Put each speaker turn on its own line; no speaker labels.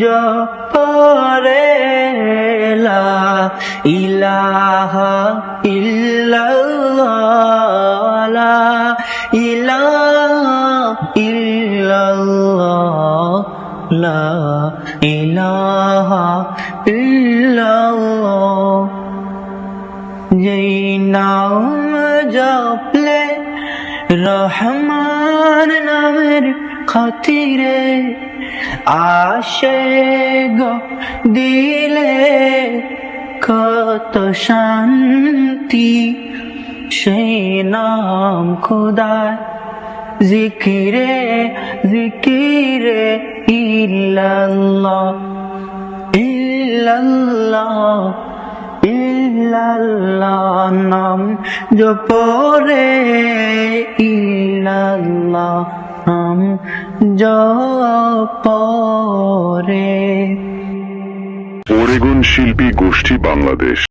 জপরে লা ইলাহা ইল্লাল্লাহ লা ইলাহা ইল্লাল্লাহ লা ইলাহা ইল্লাল্লাহ। যেই নাম জপলে রহমান নামের খাতিরে আসে গো দিলে কত শান্তি, সেই নাম খুদার জিকিরে জিকিরে ইল্লাল্লাহ ইল্লাল্লাহ ইল্লাল্লাহ নাম জপরে ইল্লাল্লাহ নাম জপরে।
ওরেগন শিল্পী গোষ্ঠী বাংলাদেশ।